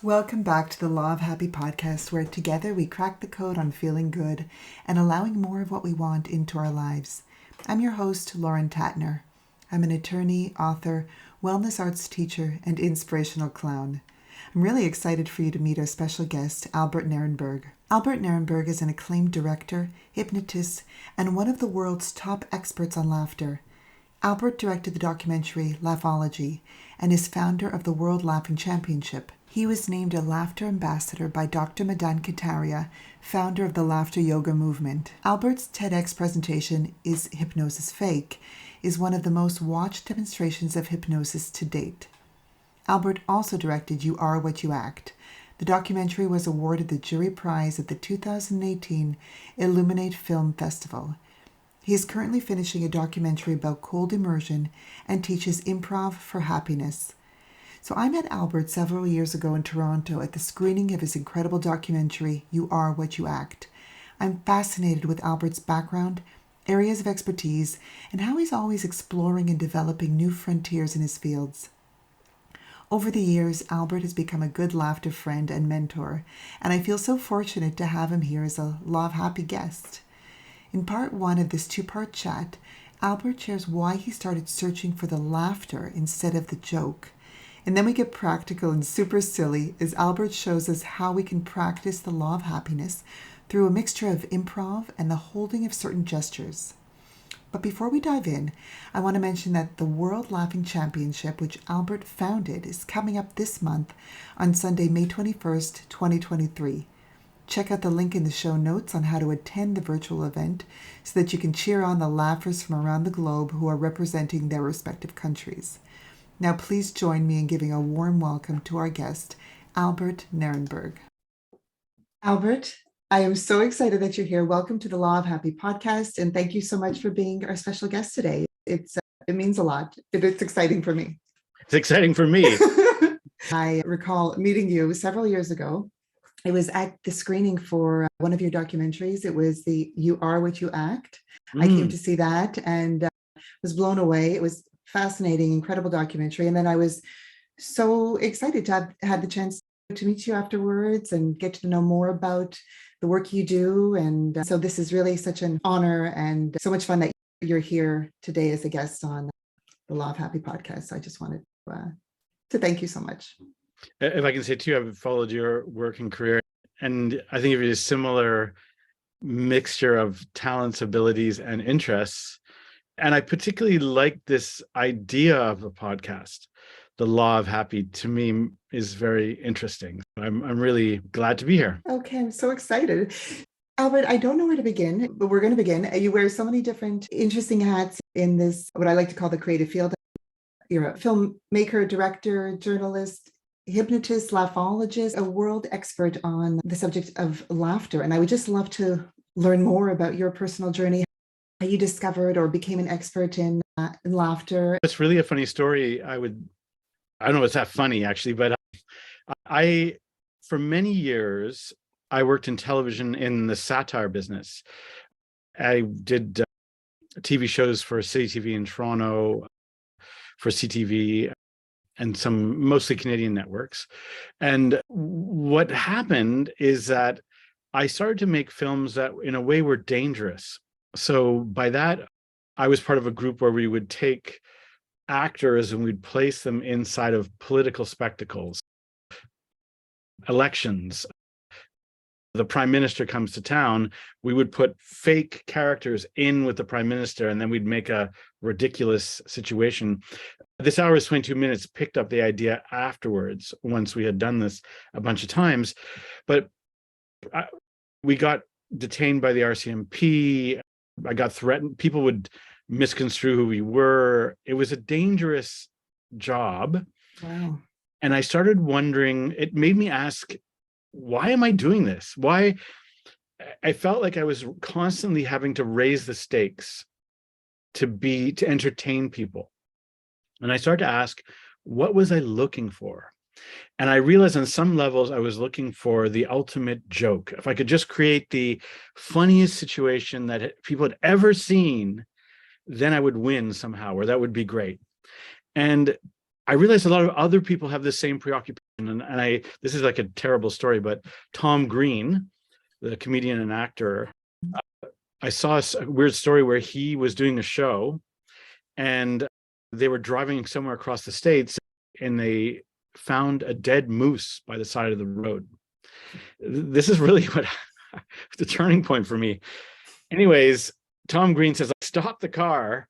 Welcome back to the Law of Happy podcast, where together we crack the code on feeling good and allowing more of what we want into our lives. I'm your host, Lauren Tatner. I'm an attorney, author, wellness arts teacher, and inspirational clown. I'm really excited for you to meet our special guest, Albert Nerenberg. Albert Nerenberg is an acclaimed director, hypnotist, and one of the world's top experts on laughter. Albert directed the documentary Laughology and is founder of the World Laughing Championship. He was named a laughter ambassador by Dr. Madan Kataria, founder of the laughter yoga movement. Albert's TEDX presentation, Is Hypnosis Fake?, is one of the most watched demonstrations of hypnosis to date. Albert also directed You Are What You Act. The documentary was awarded the jury prize at the 2018 Illuminate Film Festival. He is currently finishing a documentary about Cold Immersion and teaches Improv for happiness. So I met Albert several years ago in Toronto at the screening of his incredible documentary, You Are What You Act. I'm fascinated with Albert's background, areas of expertise, and how he's always exploring and developing new frontiers in his fields. Over the years, Albert has become a good laughter friend and mentor, and I feel so fortunate to have him here as a Law of Happy guest. In part one of this two-part chat, Albert shares why he started searching for the laughter instead of the joke. And then we get practical and super silly as Albert shows us how we can practice the law of happiness through a mixture of improv and the holding of certain gestures. But before we dive in, I want to mention that the World Laughing Championship, which Albert founded, is coming up this month on Sunday, May 21st, 2023. Check out the link in the show notes on how to attend the virtual event so that you can cheer on the laughers from around the globe who are representing their respective countries. Now please join me in giving a warm welcome to our guest, Albert Nerenberg. Albert, I am so excited that you're here. Welcome to the Law of Happy podcast, and thank you so much for being our special guest today. It means a lot. It's exciting for me. It's exciting for me. I recall meeting you several years ago. It was at the screening for one of your documentaries. It was the You Are What You Act. I came to see that and was blown away. It was fascinating, incredible documentary. And then I was so excited to have had the chance to meet you afterwards and get to know more about the work you do. And so this is really such an honor and so much fun that you're here today as a guest on the Law of Happy podcast. So I just wanted to thank you so much. If I can say too, I've followed your work and career, and I think of you as a similar mixture of talents, abilities, and interests. And I particularly like this idea of a podcast. The Law of Happy, to me, is very interesting. I'm really glad to be here. Okay, I'm so excited. Albert, I don't know where to begin, but we're going to begin. You wear so many different interesting hats in this, what I like to call the creative field. You're a filmmaker, director, journalist, hypnotist, laughologist, a world expert on the subject of laughter. And I would just love to learn more about your personal journey, how you discovered or became an expert in laughter. It's really a funny story. I don't know if it's that funny actually, but I for many years, I worked in television in the satire business. I did TV shows for City TV in Toronto, for CTV, and some mostly Canadian networks. And what happened is that I started to make films that in a way were dangerous. So by that, I was part of a group where we would take actors and we'd place them inside of political spectacles, elections. The prime minister comes to town, we would put fake characters in with the prime minister, and then we'd make a ridiculous situation. This hour is 22 minutes picked up the idea afterwards, once we had done this a bunch of times. But we got detained by the RCMP. I got threatened. People would misconstrue who we were. It was a dangerous job. Wow. And I started wondering, it made me ask, why am I doing this? Why? I felt like I was constantly having to raise the stakes to entertain people. And I started to ask, what was I looking for? And I realized on some levels, I was looking for the ultimate joke. If I could just create the funniest situation that people had ever seen, then I would win somehow, or that would be great. And I realized a lot of other people have the same preoccupation. and this is like a terrible story, but Tom Green, the comedian and actor, I saw a weird story where he was doing a show and they were driving somewhere across the States and they found a dead moose by the side of the road. This is really what the turning point for me. Anyways, Tom Green says, stop the car,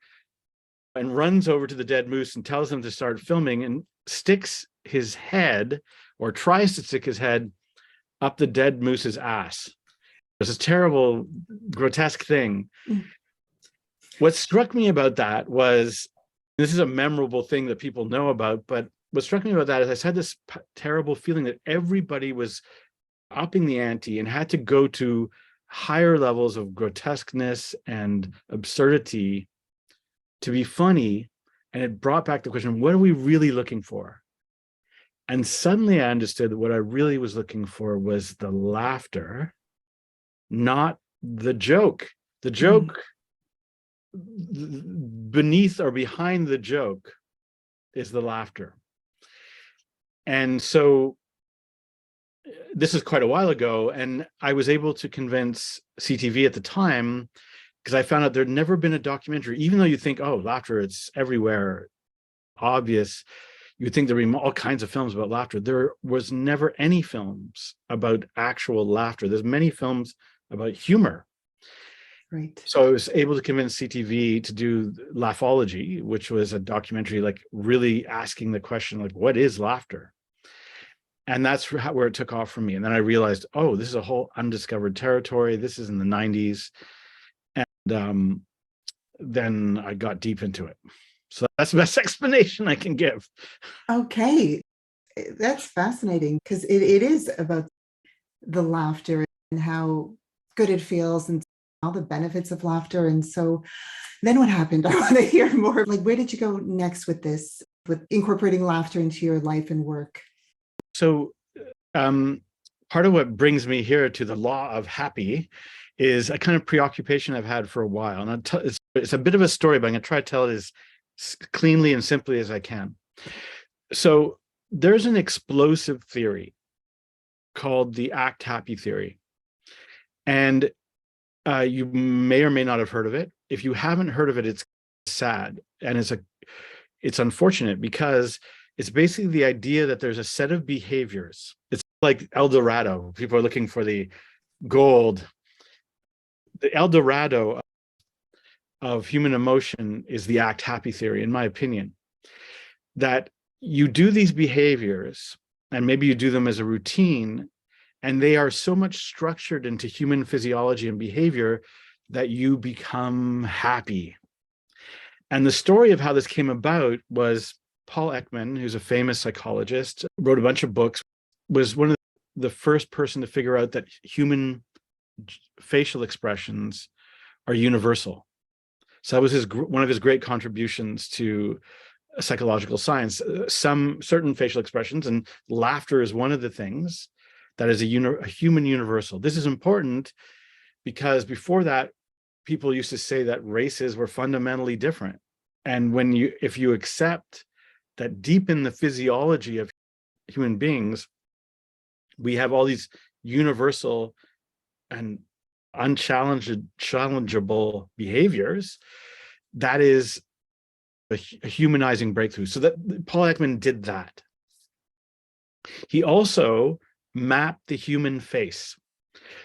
and runs over to the dead moose and tells them to start filming and sticks his head, or tries to stick his head, up the dead moose's ass. It's a terrible, grotesque thing. What struck me about that was, this is a memorable thing that people know about, but what struck me about that is I had this terrible feeling that everybody was upping the ante and had to go to higher levels of grotesqueness and absurdity to be funny. And it brought back the question, what are we really looking for? And suddenly I understood that what I really was looking for was the laughter, not the joke. The joke, beneath or behind the joke, is the laughter. And so this is quite a while ago, and I was able to convince CTV at the time, because I found out there'd never been a documentary, even though you think, oh, laughter, it's everywhere, obvious. You'd think there'd be all kinds of films about laughter. There was never any films about actual laughter. There's many films about humor. Right. So I was able to convince CTV to do Laughology, which was a documentary, like really asking the question, like, what is laughter? And that's where it took off for me. And then I realized, oh, this is a whole undiscovered territory. This is in the 90s. And then I got deep into it. So that's the best explanation I can give. Okay. That's fascinating, because it is about the laughter and how good it feels and all the benefits of laughter. And so then what happened? I want to hear more. Like, where did you go next with this, with incorporating laughter into your life and work? So part of what brings me here to the law of happy is a kind of preoccupation I've had for a while. And it's a bit of a story, but I'm going to try to tell it as cleanly and simply as I can. So there's an explosive theory called the act happy theory. And you may or may not have heard of it. If you haven't heard of it, it's sad. And it's unfortunate, because it's basically the idea that there's a set of behaviors. It's like El Dorado. People are looking for the gold. The El Dorado of human emotion is the act happy theory, in my opinion. That you do these behaviors, and maybe you do them as a routine, and they are so much structured into human physiology and behavior that you become happy. And the story of how this came about was Paul Ekman, who's a famous psychologist, wrote a bunch of books, was one of the first person to figure out that human facial expressions are universal. So that was one of his great contributions to psychological science. Some certain facial expressions, and laughter is one of the things that is a human universal. This is important because before that, people used to say that races were fundamentally different. And if you accept that deep in the physiology of human beings, we have all these universal and unchallengeable behaviors, that is a humanizing breakthrough. So that Paul Ekman did that. He also mapped the human face.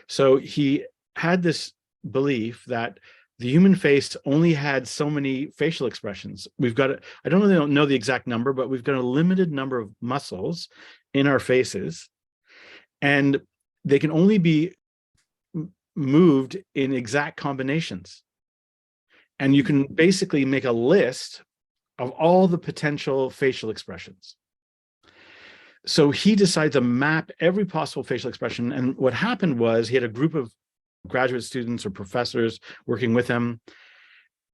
So he had this belief that the human face only had so many facial expressions. We've got, I don't really know the exact number, but we've got a limited number of muscles in our faces, and they can only be moved in exact combinations. And you can basically make a list of all the potential facial expressions. So he decided to map every possible facial expression. And what happened was he had a group of graduate students or professors working with him,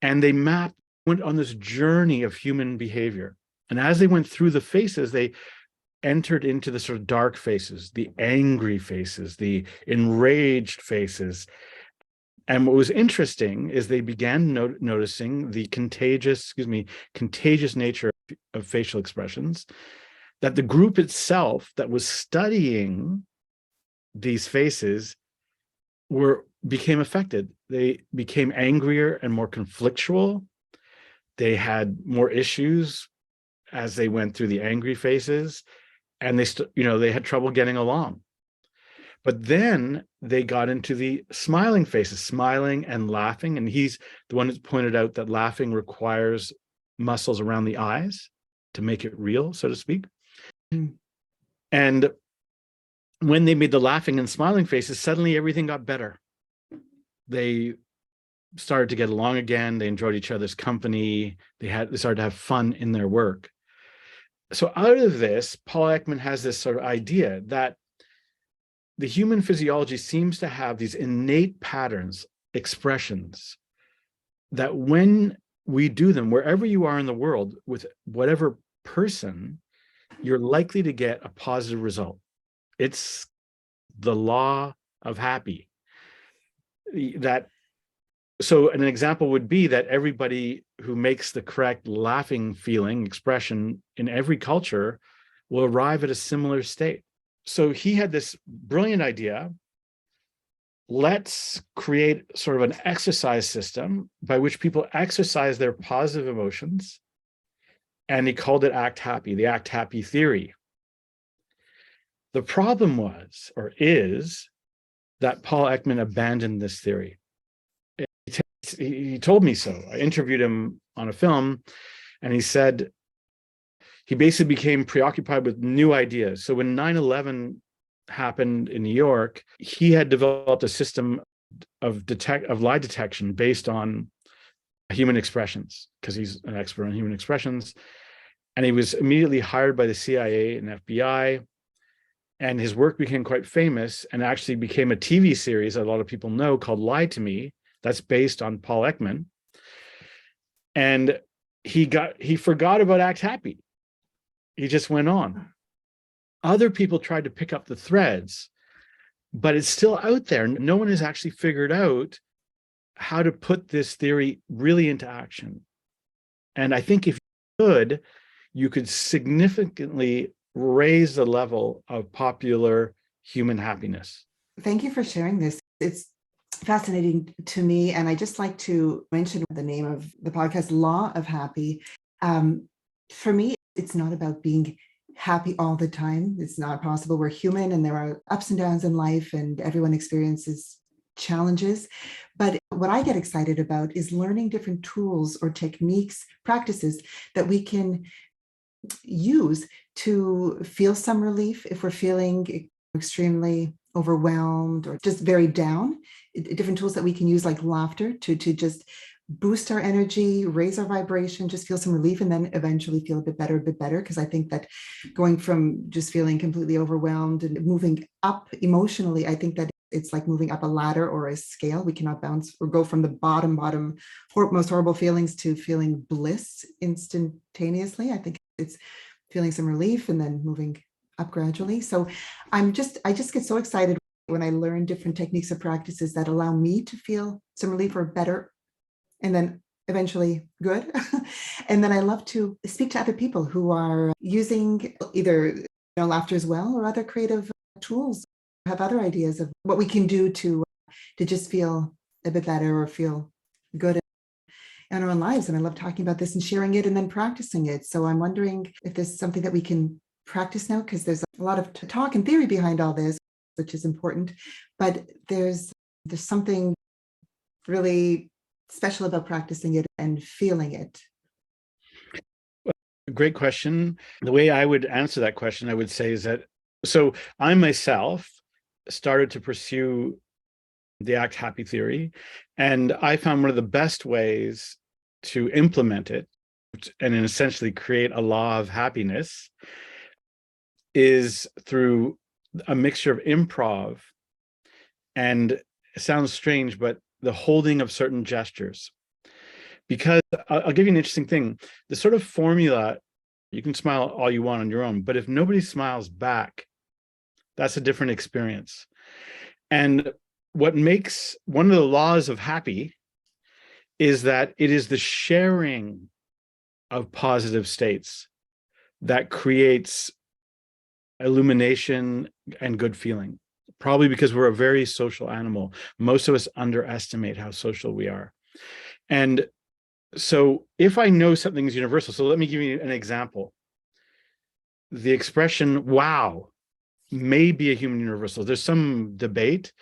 and they went on this journey of human behavior. And as they went through the faces, they entered into the sort of dark faces, the angry faces, the enraged faces. And what was interesting is they began noticing the contagious nature of facial expressions. that the group itself that was studying these faces became affected. They became angrier and more conflictual. They had more issues as they went through the angry faces, and they had trouble getting along. But then they got into the smiling faces, smiling and laughing. And he's the one that pointed out that laughing requires muscles around the eyes to make it real, so to speak. Mm. And when they made the laughing and smiling faces, suddenly everything got better. They started to get along again. They enjoyed each other's company. They started to have fun in their work. So out of this, Paul Ekman has this sort of idea that the human physiology seems to have these innate patterns, expressions, that when we do them, wherever you are in the world, with whatever person, you're likely to get a positive result. It's the law of happy. So an example would be that everybody who makes the correct laughing feeling expression in every culture will arrive at a similar state. So he had this brilliant idea. Let's create sort of an exercise system by which people exercise their positive emotions. And he called it Act Happy, the Act Happy theory. The problem was, or is, that Paul Ekman abandoned this theory. He told me so. I interviewed him on a film, and he said he basically became preoccupied with new ideas. So when 9/11 happened in New York, he had developed a system of lie detection based on human expressions, because he's an expert on human expressions. And he was immediately hired by the CIA and FBI. And his work became quite famous and actually became a TV series that a lot of people know called Lie to Me. That's based on Paul Ekman. And he forgot about Act Happy. He just went on. Other people tried to pick up the threads, but it's still out there. No one has actually figured out how to put this theory really into action. And I think if you could significantly raise the level of popular human happiness. Thank you for sharing this. It's fascinating to me. And I just like to mention the name of the podcast, Law of Happy. For me, it's not about being happy all the time. It's not possible. We're human and there are ups and downs in life and everyone experiences challenges. But what I get excited about is learning different tools or techniques, practices that we can use to feel some relief if we're feeling extremely overwhelmed or just very down. Different tools that we can use, like laughter, to just boost our energy, raise our vibration, just feel some relief, and then eventually feel a bit better. Because I think that going from just feeling completely overwhelmed and moving up emotionally, I think that it's like moving up a ladder or a scale. We cannot bounce or go from the bottom, most horrible feelings to feeling bliss instantaneously. I think it's feeling some relief and then moving up gradually. So I just get so excited when I learn different techniques or practices that allow me to feel some relief or better, and then eventually good. And then I love to speak to other people who are using either laughter as well or other creative tools, have other ideas of what we can do to just feel a bit better or feel good in our own lives. And I love talking about this and sharing it and then practicing it. So I'm wondering if there's something that we can practice now, because there's a lot of talk and theory behind all this, which is important, but there's something really special about practicing it and feeling it. Great question. The way I would answer that question, I would say, is that, so I myself started to pursue the Act Happy theory, and I found one of the best ways to implement it and essentially create a law of happiness is through a mixture of improv and, it sounds strange, but the holding of certain gestures. Because I'll give you an interesting thing. The sort of formula, you can smile all you want on your own, but if nobody smiles back, that's a different experience. And what makes one of the laws of happy is that it is the sharing of positive states that creates illumination, and good feeling. Probably because we're a very social animal. Most of us underestimate how social we are. And so if I know something is universal, so let me give you an example. The expression, wow, may be a human universal. There's some debate,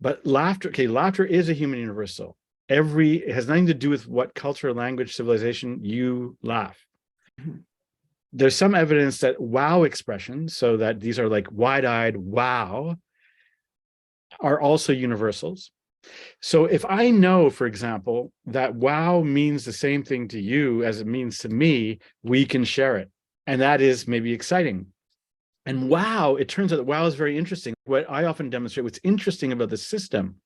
but laughter is a human universal. It has nothing to do with what culture, language, civilization you laugh. There's some evidence that wow expressions, so that these are like wide-eyed wow, are also universals. So if I know, for example, that wow means the same thing to you as it means to me, we can share it. And that is maybe exciting. And wow, it turns out that wow is very interesting. What I often demonstrate, what's interesting about the system,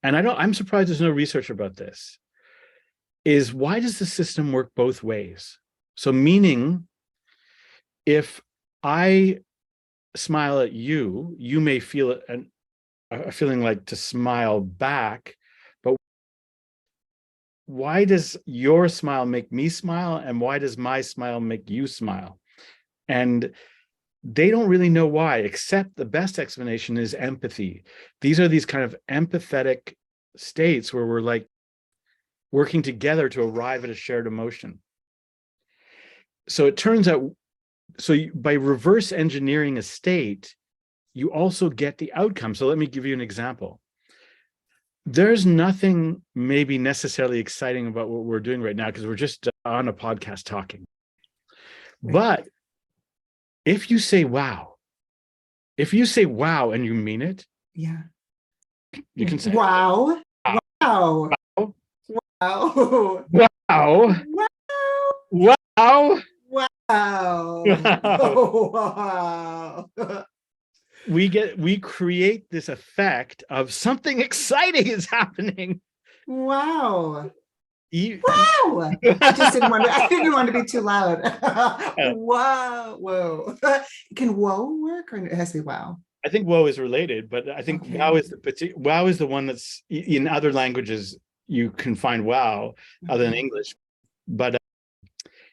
and I'm surprised there's no research about this, is why does the system work both ways? So meaning, if I smile at you, you may feel a feeling like to smile back, but why does your smile make me smile, and why does my smile make you smile? And they don't really know why, except the best explanation is empathy. These are these kind of empathetic states where we're like working together to arrive at a shared emotion. So it turns out, by reverse engineering a state, you also get the outcome. So let me give you an example. There's nothing maybe necessarily exciting about what we're doing right now because we're just on a podcast talking. But if you say wow, and you mean it, yeah, you can say wow, wow, wow, wow, wow, wow, wow. Wow. Wow. We create this effect of something exciting is happening. Wow. Wow. I didn't want to be too loud. Wow. Whoa. Can whoa work, or it has to be wow? I think woe is related, but I think Okay. wow is the one that's in other languages you can find wow other than English. But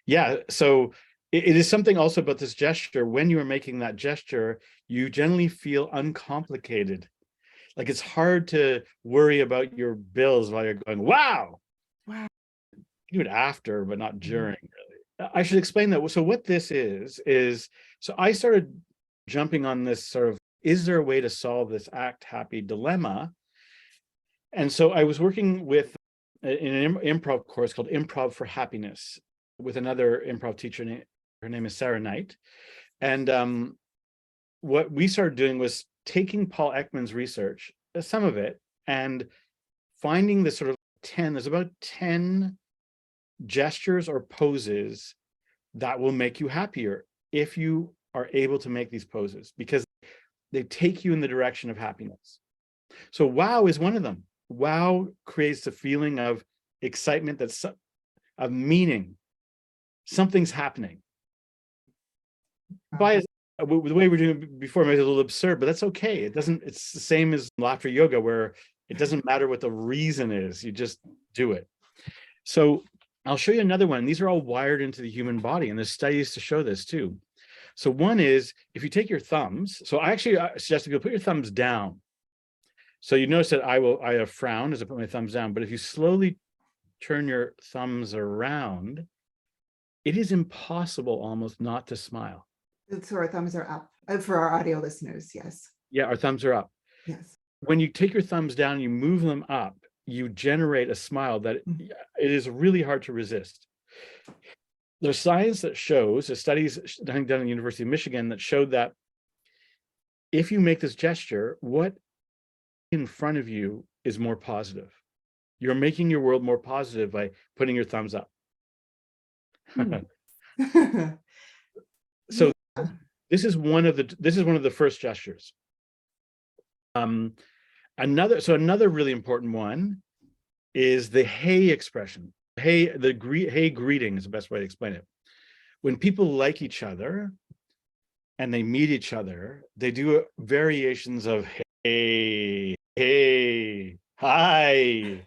yeah, so it is something also about this gesture. When you are making that gesture, you generally feel uncomplicated. Like it's hard to worry about your bills while you're going, wow. Wow. You do it after, but not during, really. I should explain that. So what this is, so I started jumping on this sort of, is there a way to solve this act happy dilemma? And so I was working with in an improv course called Improv for Happiness with another improv teacher. Her name is Sarah Knight. And what we started doing was taking Paul Ekman's research, some of it, and finding the sort of there's about 10 gestures or poses that will make you happier if you are able to make these poses, because they take you in the direction of happiness. So wow is one of them. Wow creates the feeling of excitement, of meaning. Something's happening. The way we're doing it before maybe a little absurd, but that's okay. It's the same as laughter yoga, where it doesn't matter what the reason is, you just do it. So I'll show you another one. These are all wired into the human body, and there's studies to show this too. So one is, if you take your thumbs, so I suggest people put your thumbs down. So you notice that I have frowned as I put my thumbs down, but if you slowly turn your thumbs around, it is impossible almost not to smile. So our thumbs are up for our audio listeners. Yes. Yeah, our thumbs are up. Yes. When you take your thumbs down, you move them up, you generate a smile that it is really hard to resist. There's science that shows, there's studies done at the University of Michigan that showed that if you make this gesture, what in front of you is more positive. You're making your world more positive by putting your thumbs up. So this is one of the first gestures. Another really important one is the hey expression. Hey greeting is the best way to explain it. When people like each other and they meet each other, they do variations of hey, hi.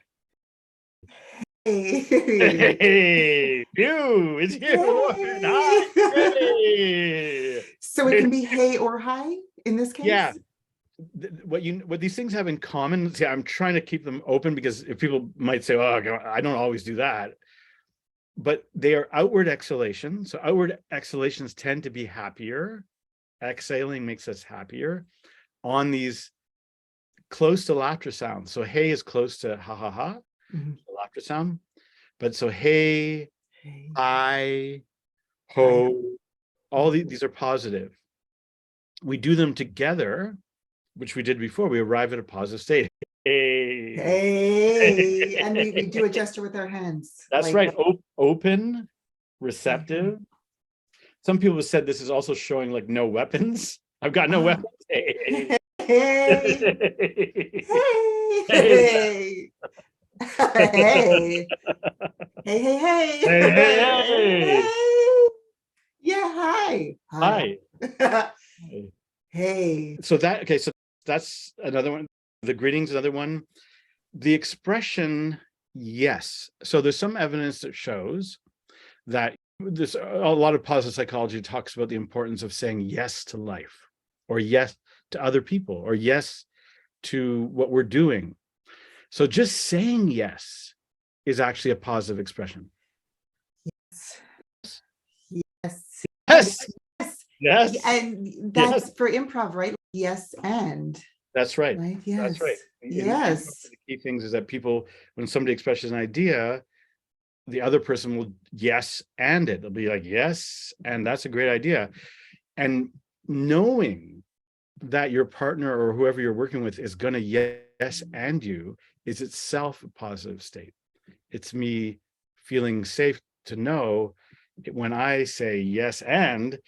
Hey, you, it's you. Hi, hey. So it can be hey or hi in this case? Yeah. What these things have in common, see, I'm trying to keep them open because if people might say, oh, I don't always do that, but they are outward exhalation. So outward exhalations tend to be happier. Exhaling makes us happier on these close to laughter sounds. So hey is close to ha ha ha, laughter sound. But so hey, hi, ho, all these are positive. We do them together, which we did before. We arrive at a positive state. Hey. Hey. And we do a gesture with our hands. That's like, right. Open, receptive. Some people have said this is also showing like no weapons. I've got no weapons. Hey. Hey. Hey. Hey. Hey. Hey, hey, hey. Hey, hey, hey. Yeah, hi. Hi. Hey. So that's another one. The greeting's another one. The expression, yes. So there's some evidence that shows that there's a lot of positive psychology talks about the importance of saying yes to life, or yes to other people, or yes to what we're doing. So just saying yes is actually a positive expression. Yes. Yes. Yes. Yes. And that's for improv, right? Yes, and. That's right. Right. Yes. That's right. Yes. The key things is that people, when somebody expresses an idea, the other person will yes and it. They'll be like, yes, and that's a great idea. And knowing that your partner or whoever you're working with is going to yes and you is itself a positive state. It's me feeling safe to know when I say yes and,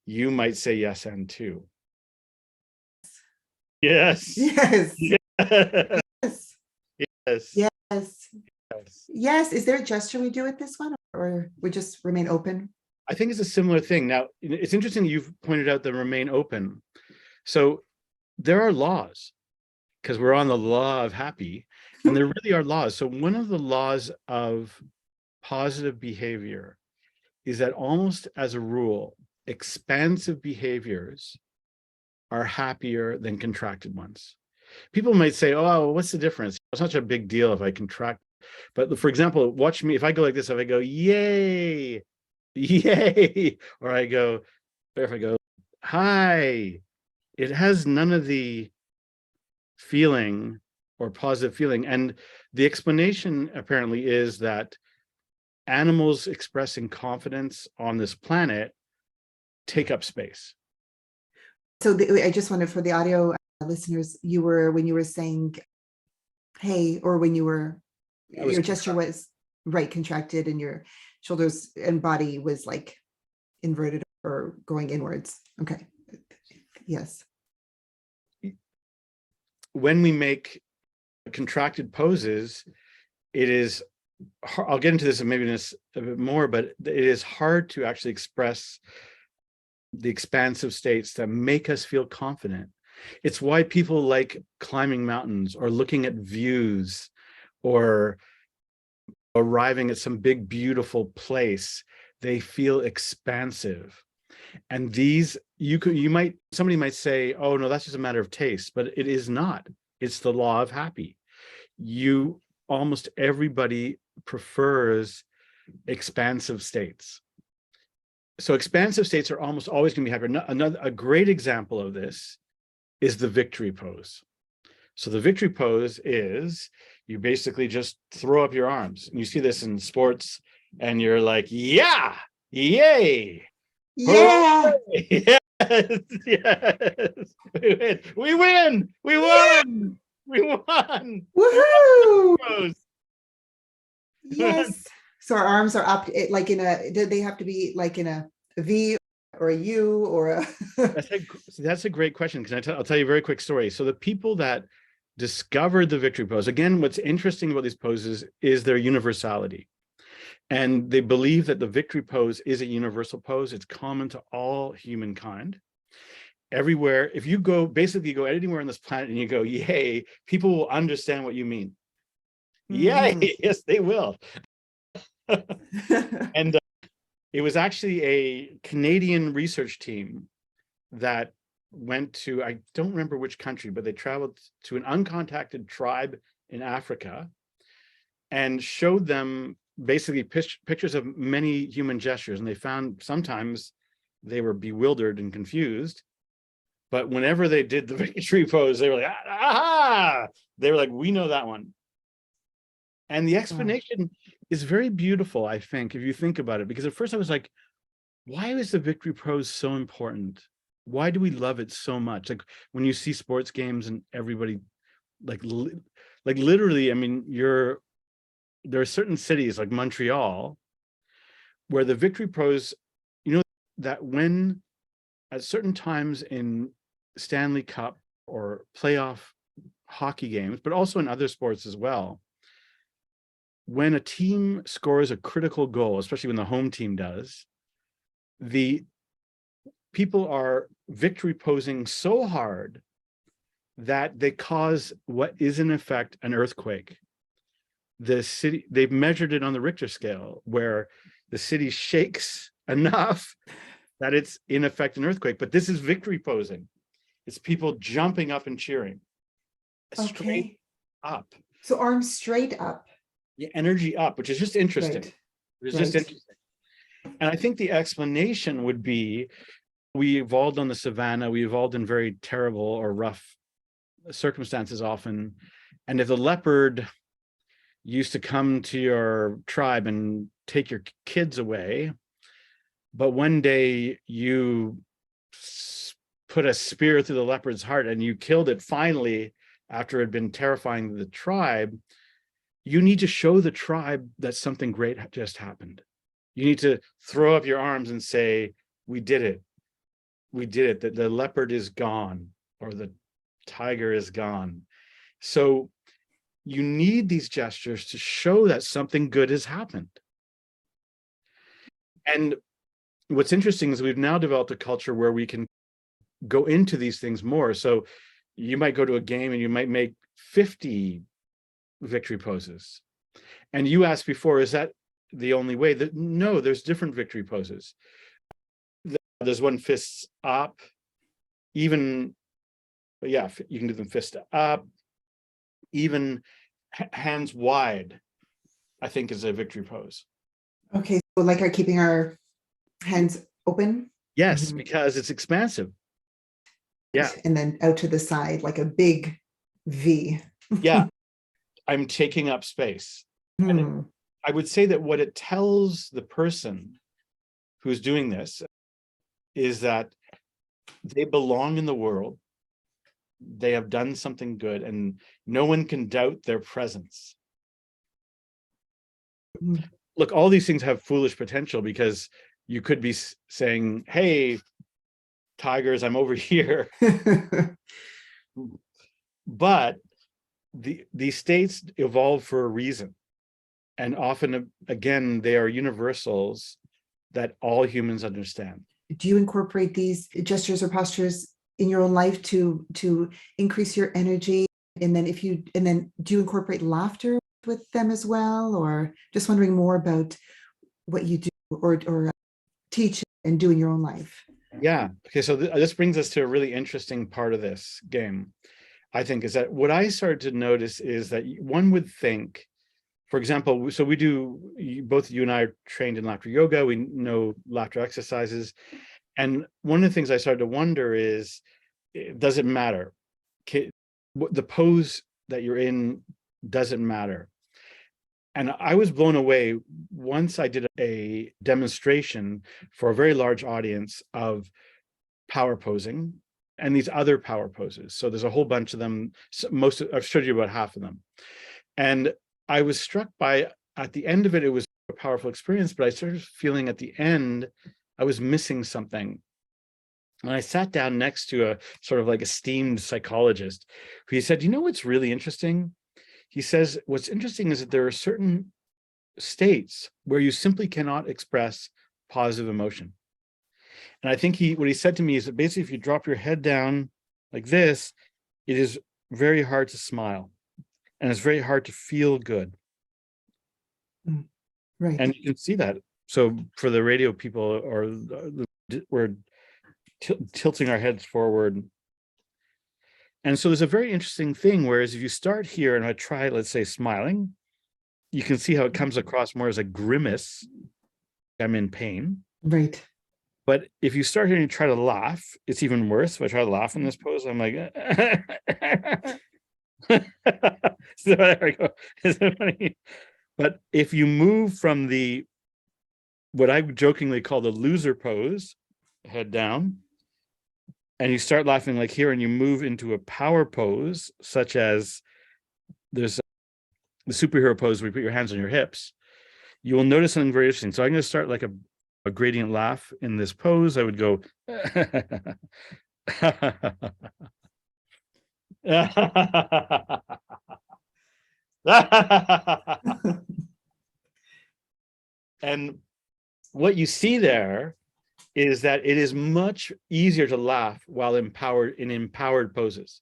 you might say yes and too. Yes. Yes. Yes. Yes. Yes. Yes. Yes. Is there a gesture we do with this one, or we just remain open? I think it's a similar thing. Now, it's interesting you've pointed out the remain open. So there are laws, because we're on the law of happy, and there really are laws. So one of the laws of positive behavior is that almost as a rule, expansive behaviors are happier than contracted ones. People might say, oh, what's the difference? It's not such a big deal if I contract. But for example, watch me, if I go like this, if I go, yay, yay, or if I go, hi, it has none of the feeling or positive feeling. And the explanation apparently is that animals expressing confidence on this planet take up space. So I just wanted, for the audio listeners, when you were saying hey, or when your gesture was right, contracted, and your shoulders and body was like inverted or going inwards. Okay. Yes. When we make contracted poses, it is, I'll get into this maybe in a bit more, but it is hard to actually express the expansive states that make us feel confident. It's why people like climbing mountains or looking at views or arriving at some big, beautiful place. They feel expansive. And these, somebody might say, oh no, that's just a matter of taste, but it is not. It's the law of happy. Almost everybody prefers expansive states. So expansive states are almost always going to be happy. A great example of this is the victory pose. So the victory pose is you basically just throw up your arms. And you see this in sports, and you're like, yeah, yay. Yeah. Yes, yes. We win. We won. We won. Woohoo! Yes. So our arms are up, like they have to be like in a V or a U or a. That's a great question, because I'll tell you a very quick story. So the people that discovered the victory pose, again, what's interesting about these poses is their universality. And they believe that the victory pose is a universal pose. It's common to all humankind. Everywhere, if you go anywhere on this planet and you go, yay, people will understand what you mean. Yay, yes, they will. And it was actually a Canadian research team that went to, I don't remember which country, but they traveled to an uncontacted tribe in Africa and showed them basically pictures of many human gestures. And they found sometimes they were bewildered and confused. But whenever they did the victory pose, they were like, aha! They were like, we know that one. And the explanation is very beautiful, I think, if you think about it. Because at first I was like, why is the victory pose so important? Why do we love it so much? Like when you see sports games and everybody, like literally, I mean, there are certain cities like Montreal where the victory pose, you know, that when at certain times in Stanley Cup or playoff hockey games, but also in other sports as well, when a team scores a critical goal, especially when the home team does, the people are victory posing so hard that they cause what is in effect an earthquake. The city, they've measured it on the Richter scale, where the city shakes enough that it's in effect an earthquake. But this is victory posing. It's people jumping up and cheering. Straight up. So arms straight up. Yeah, energy up, which is just interesting. Right. It's just interesting. And I think the explanation would be, we evolved on the savannah, we evolved in very terrible or rough circumstances often. And if the leopard used to come to your tribe and take your kids away, but one day you put a spear through the leopard's heart and you killed it finally after it had been terrifying the tribe, you need to show the tribe that something great just happened. You need to throw up your arms and say, we did it. We did it, that the leopard is gone or the tiger is gone. So you need these gestures to show that something good has happened. And what's interesting is we've now developed a culture where we can go into these things more. So you might go to a game and you might make 50 victory poses. And you asked before, is that the only way? That no, there's different victory poses. There's one fists up, even, yeah, you can do them fist up, even hands wide, I think is a victory pose. Okay, so like are keeping our hands open? Yes, because it's expansive. Yeah. And then out to the side, like a big V. Yeah. I'm taking up space. And I would say that what it tells the person who's doing this is that they belong in the world. They have done something good and no one can doubt their presence. Look, all these things have foolish potential because you could be saying, hey, tigers, I'm over here. But these states evolve for a reason. And often, again, they are universals that all humans understand. Do you incorporate these gestures or postures in your own life to increase your energy? And then do you incorporate laughter with them as well? Or just wondering more about what you do or teach and do in your own life? Yeah. Okay. So this brings us to a really interesting part of this game, I think, is that what I started to notice is that one would think, for example, so we do, both you and I are trained in laughter yoga, we know laughter exercises. And one of the things I started to wonder is, does it matter? The pose that you're in doesn't matter. And I was blown away once I did a demonstration for a very large audience of power posing and these other power poses. So there's a whole bunch of them. I've showed you about half of them. And I was struck by, at the end of it, it was a powerful experience, but I started feeling at the end, I was missing something. And I sat down next to a sort of like esteemed psychologist who said, you know what's really interesting? He says, what's interesting is that there are certain states where you simply cannot express positive emotion. And I think what he said to me is that basically if you drop your head down like this, it is very hard to smile and it's very hard to feel good. Right. And you can see that. So for the radio people, we're tilting our heads forward. And so there's a very interesting thing, whereas if you start here and I try, let's say, smiling, you can see how it comes across more as a grimace. I'm in pain. Right. But if you start here and you try to laugh, it's even worse. If I try to laugh in this pose, I'm like, so there I go. Isn't it funny? But if you move from what I jokingly call the loser pose, head down, and you start laughing like here, and you move into a power pose, such as there's the superhero pose where you put your hands on your hips, you will notice something very interesting. So I'm going to start like a gradient laugh in this pose. I would go, and what you see there is that it is much easier to laugh while in empowered poses.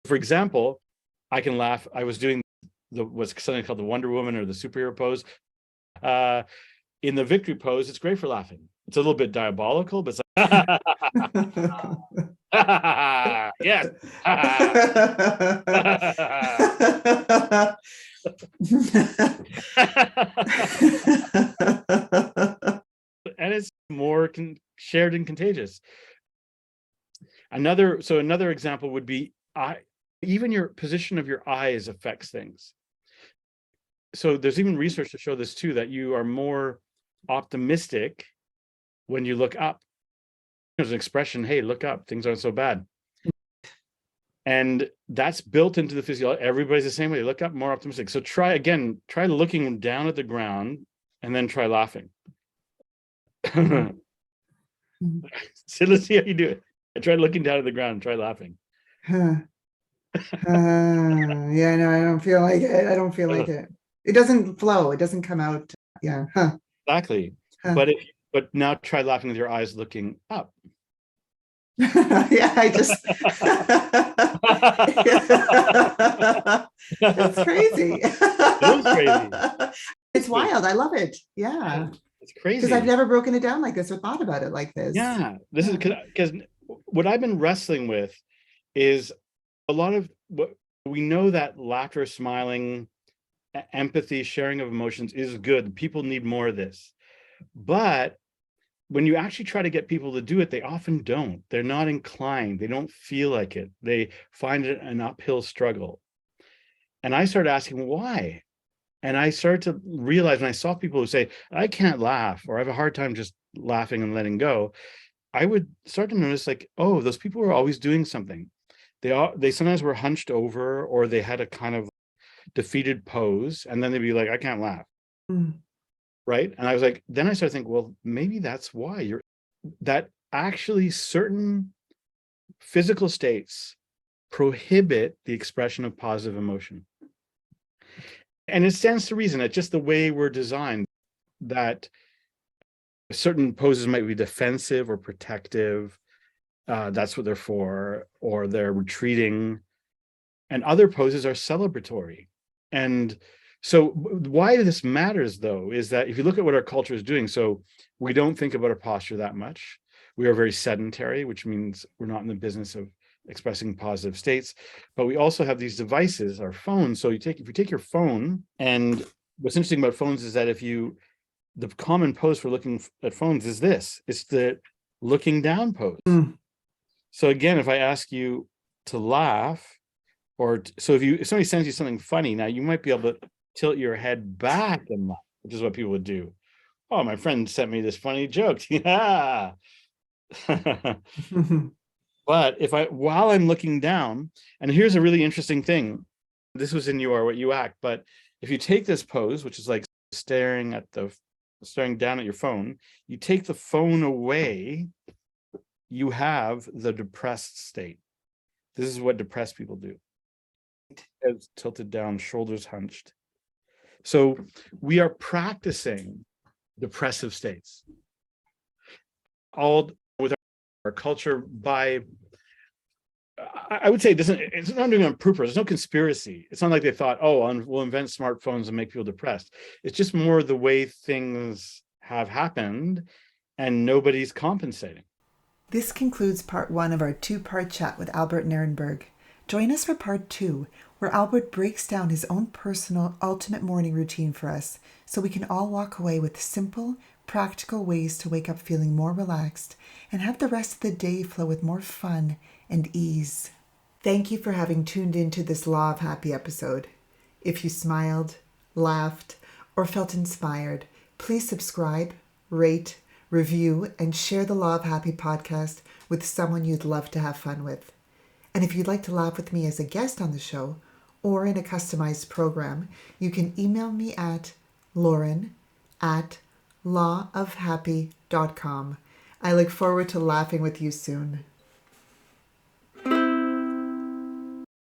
For example, I can laugh. I was doing what's something called the Wonder Woman or the superhero pose. In the victory pose, it's great for laughing. It's a little bit diabolical, but it's like, yes. And it's more shared and contagious. Another example would be even your position of your eyes affects things. So there's even research to show this too, that you are more optimistic when you look up. There's an expression, hey, look up, things aren't so bad. And that's built into the physiology. Everybody's the same way. Look up, more optimistic. So try looking down at the ground and then try laughing. So let's see how you do it. I tried looking down at the ground and try laughing. Yeah, no, I don't feel like it. I don't feel like it. It doesn't flow. It doesn't come out. Yeah. Exactly. But now try laughing with your eyes looking up. Yeah, I just it's crazy. It is crazy. It's wild. I love it. Yeah. It's crazy. Because I've never broken it down like this or thought about it like this. Yeah. This is because what I've been wrestling with is a lot of what we know, that laughter, smiling, empathy, sharing of emotions is good. People need more of this. But when you actually try to get people to do it, they often don't. They're not inclined. They don't feel like it. They find it an uphill struggle. And I started asking why. And I started to realize when I saw people who say, I can't laugh, or I have a hard time just laughing and letting go, I would start to notice like, oh, those people were always doing something. They sometimes were hunched over, or they had a kind of defeated pose, and then they'd be like, I can't laugh. Right. And I was like, then I started thinking, well, maybe that's why that actually certain physical states prohibit the expression of positive emotion. And it stands to reason that just the way we're designed, that certain poses might be defensive or protective. That's what they're for, or they're retreating. And other poses are celebratory. And so why this matters, though, is that if you look at what our culture is doing, so we don't think about our posture that much. We are very sedentary, which means we're not in the business of expressing positive states. But we also have these devices, our phones. So if you take your phone, and what's interesting about phones is that the common pose for looking at phones is this. It's the looking down pose. So again, if I ask you to laugh, so if somebody sends you something funny, now you might be able to tilt your head back and laugh, which is what people would do. Oh, my friend sent me this funny joke. Yeah. But while I'm looking down, and here's a really interesting thing. This was in You Are What You Act, but if you take this pose, which is like staring down at your phone, you take the phone away, you have the depressed state. This is what depressed people do. Heads tilted down, shoulders hunched. So we are practicing depressive states. All with our culture I would say it's not doing on purpose. There's no conspiracy. It's not like they thought, we'll invent smartphones and make people depressed. It's just more the way things have happened, and nobody's compensating. This concludes part 1 of our 2-part chat with Albert Nerenberg. Join us for part 2, where Albert breaks down his own personal ultimate morning routine for us so we can all walk away with simple, practical ways to wake up feeling more relaxed and have the rest of the day flow with more fun and ease. Thank you for having tuned into this Law of Happy episode. If you smiled, laughed, or felt inspired, please subscribe, rate, review, and share the Law of Happy podcast with someone you'd love to have fun with. And if you'd like to laugh with me as a guest on the show or in a customized program, you can email me at lauren@lawofhappy.com. I look forward to laughing with you soon.